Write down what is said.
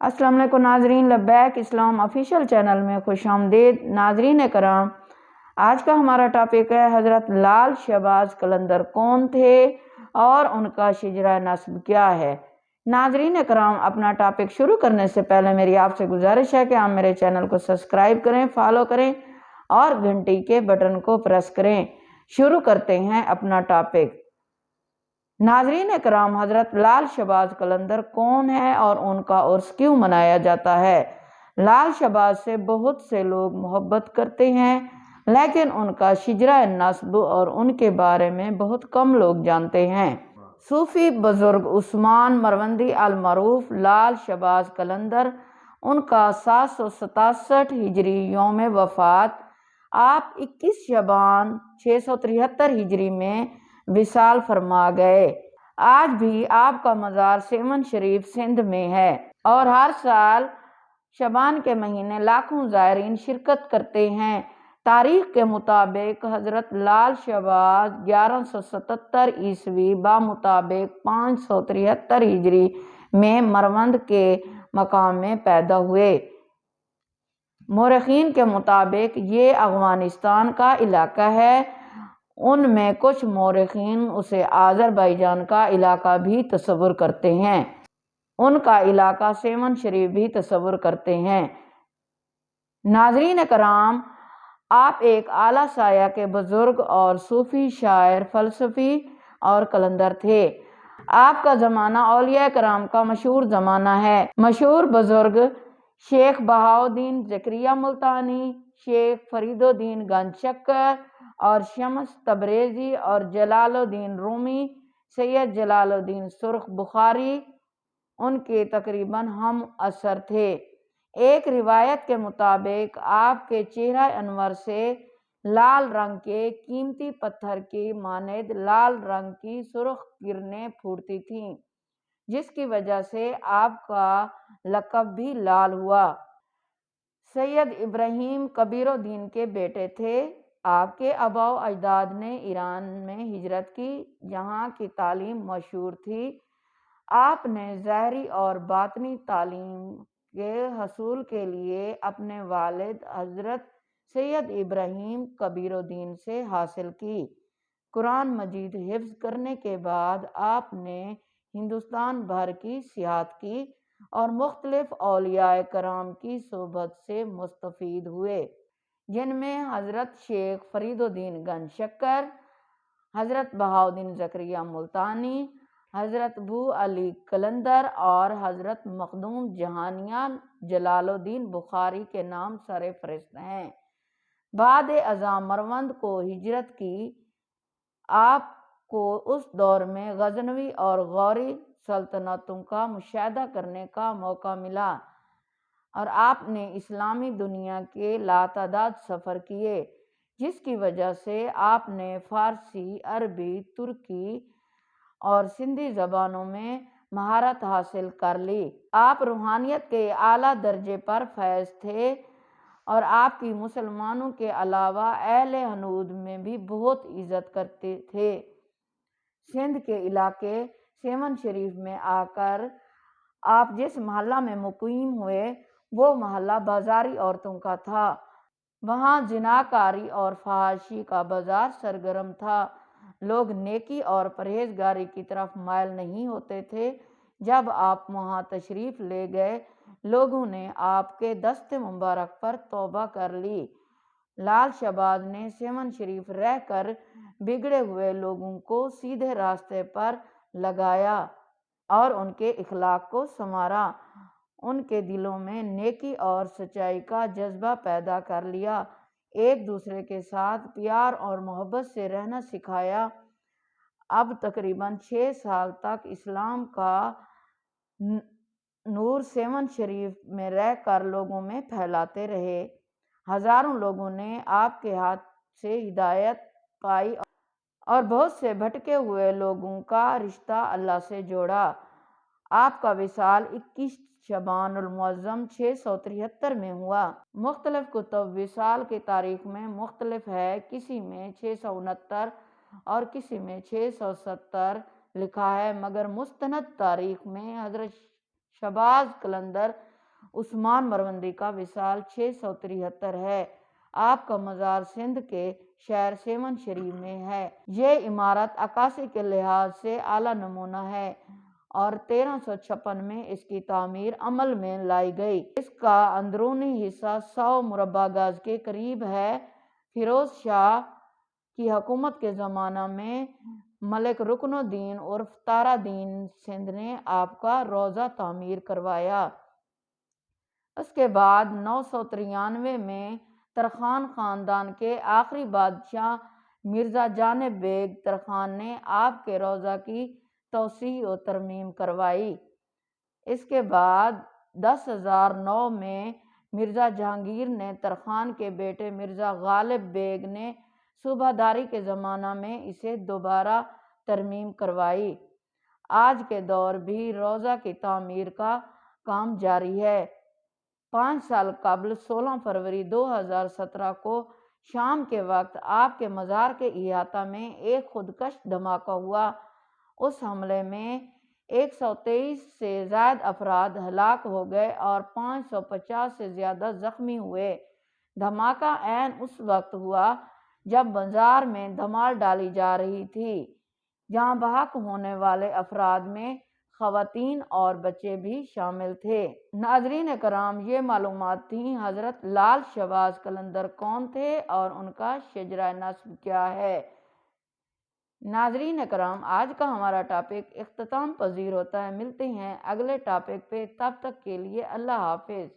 السلام علیکم ناظرین، لبیک اسلام آفیشیل چینل میں خوش آمدید۔ ناظرین کرام، آج کا ہمارا ٹاپک ہے حضرت لال شہباز قلندر کون تھے اور ان کا شجرہ نسب کیا ہے۔ ناظرین کرام، اپنا ٹاپک شروع کرنے سے پہلے میری آپ سے گزارش ہے کہ آپ میرے چینل کو سبسکرائب کریں، فالو کریں اور گھنٹی کے بٹن کو پریس کریں۔ شروع کرتے ہیں اپنا ٹاپک۔ ناظرین کرام، حضرت لال شہباز قلندر کون ہے اور ان کا عرس کیوں منایا جاتا ہے؟ لال شہباز سے بہت سے لوگ محبت کرتے ہیں، لیکن ان کا شجرہ نسب اور ان کے بارے میں بہت کم لوگ جانتے ہیں۔ صوفی بزرگ عثمان مروندی المعروف لال شہباز قلندر، ان کا 767 ہجری یوم وفات آپ 21 شعبان 673 ہجری میں وصال فرما گئے۔ آج بھی آپ کا مزار سیون شریف سندھ میں ہے اور ہر سال شعبان کے مہینے لاکھوں زائرین شرکت کرتے ہیں۔ تاریخ کے مطابق حضرت لال شہباز 1177 عیسوی بمطابق 573 ہجری میں مروند کے مقام میں پیدا ہوئے۔ مورخین کے مطابق یہ افغانستان کا علاقہ ہے۔ ان میں کچھ مورخین اسے آذربائیجان کا علاقہ بھی تصور کرتے ہیں۔ ان کا علاقہ سیون شریف بھی تصور کرتے ہیں۔ ناظرین کرام، آپ ایک اعلیٰ سایہ کے بزرگ اور صوفی شاعر، فلسفی اور قلندر تھے۔ آپ کا زمانہ اولیاء کرام کا مشہور زمانہ ہے۔ مشہور بزرگ شیخ بہاؤالدین زکریا ملتانی، شیخ فرید الدین گنج شکر اور شمس تبریزی اور جلال الدین رومی، سید جلال الدین سرخ بخاری ان کے تقریباً ہم عصر تھے۔ ایک روایت کے مطابق آپ کے چہرہ انور سے لال رنگ کے قیمتی پتھر کی مانند لال رنگ کی سرخ کرنیں پھوٹتی تھیں، جس کی وجہ سے آپ کا لقب بھی لال ہوا۔ سید ابراہیم کبیر الدین کے بیٹے تھے۔ آپ کے آباء و اجداد نے ایران میں ہجرت کی، جہاں کی تعلیم مشہور تھی۔ آپ نے ظاہری اور باطنی تعلیم کے حصول کے لیے اپنے والد حضرت سید ابراہیم کبیر الدین سے حاصل کی۔ قرآن مجید حفظ کرنے کے بعد آپ نے ہندوستان بھر کی سیاحت کی اور مختلف اولیاء کرام کی صحبت سے مستفید ہوئے، جن میں حضرت شیخ فرید الدین گنج شکر، حضرت بہاؤالدین زکریا ملتانی، حضرت بو علی قلندر اور حضرت مخدوم جہانیاں جلال الدین بخاری کے نام سر فہرست ہیں۔ بعد ازاں مروند کو ہجرت کی، آپ کو اس دور میں غزنوی اور غوری سلطنتوں کا مشاہدہ کرنے کا موقع ملا اور آپ نے اسلامی دنیا کے لاتعداد سفر کیے، جس کی وجہ سے آپ نے فارسی، عربی، ترکی اور سندھی زبانوں میں مہارت حاصل کر لی۔ آپ روحانیت کے اعلیٰ درجے پر فائز تھے اور آپ کی مسلمانوں کے علاوہ اہل ہنود میں بھی بہت عزت کرتے تھے۔ سندھ کے علاقے سیون شریف میں آ کر آپ جس محلہ میں مقیم ہوئے، وہ محلہ بازاری عورتوں کا تھا۔ وہاں زناکاری اور فحاشی کا بازار سرگرم تھا۔ لوگ نیکی اور پرہیزگاری کی طرف مائل نہیں ہوتے تھے۔ جب آپ وہاں تشریف لے گئے، لوگوں نے آپ کے دست مبارک پر توبہ کر لی۔ لال شہباز نے سیون شریف رہ کر بگڑے ہوئے لوگوں کو سیدھے راستے پر لگایا اور ان کے اخلاق کو سنوارا، ان کے دلوں میں نیکی اور سچائی کا جذبہ پیدا کر لیا، ایک دوسرے کے ساتھ پیار اور محبت سے رہنا سکھایا۔ اب تقریباً 6 سال تک اسلام کا نور سیون شریف میں رہ کر لوگوں میں پھیلاتے رہے۔ ہزاروں لوگوں نے آپ کے ہاتھ سے ہدایت پائی اور بہت سے بھٹکے ہوئے لوگوں کا رشتہ اللہ سے جوڑا۔ آپ کا وصال 21 شعبان المعظم 673 میں ہوا۔ مختلف کتب وصال کی تاریخ میں مختلف ہے، کسی میں 669 اور کسی میں 670 لکھا ہے، مگر مستند تاریخ میں حضرت شہباز قلندر عثمان مروندی کا وصال 673 ہے۔ آپ کا مزار سندھ کے شہر سیون شریف میں ہے۔ یہ عمارت عکاسی کے لحاظ سے اعلیٰ نمونہ ہے اور 1356 میں اس کی تعمیر عمل میں لائی گئی۔ اس کا اندرونی حصہ 100 مربع گز کے قریب ہے۔ فیروز شاہ کی حکومت کے زمانہ میں ملک رکن الدین عرف تارا دین سندھ نے آپ کا روضہ تعمیر کروایا۔ اس کے بعد 993 میں ترخان خاندان کے آخری بادشاہ مرزا جانب بیگ ترخان نے آپ کے روضہ کی توسیع و ترمیم کروائی۔ اس کے بعد 10,009 میں مرزا جہانگیر نے ترخان کے بیٹے مرزا غالب بیگ نے صوبہ داری کے زمانہ میں اسے دوبارہ ترمیم کروائی۔ آج کے دور بھی روضہ کی تعمیر کا کام جاری ہے۔ 5 سال قبل 16 فروری 2017 کو شام کے وقت آپ کے مزار کے احاطہ میں ایک خودکش دھماکہ ہوا۔ اس حملے میں 123 سے زائد افراد ہلاک ہو گئے اور 550 سے زیادہ زخمی ہوئے۔ دھماکہ عین اس وقت ہوا جب مزار میں دھمال ڈالی جا رہی تھی۔ جاں بحق ہونے والے افراد میں خواتین اور بچے بھی شامل تھے۔ ناظرین کرام، یہ معلومات تھیں حضرت لال شہباز قلندر کون تھے اور ان کا شجرہ نسب کیا ہے۔ ناظرین کرام، آج کا ہمارا ٹاپک اختتام پذیر ہوتا ہے۔ ملتے ہیں اگلے ٹاپک پہ، تب تک کے لیے اللہ حافظ۔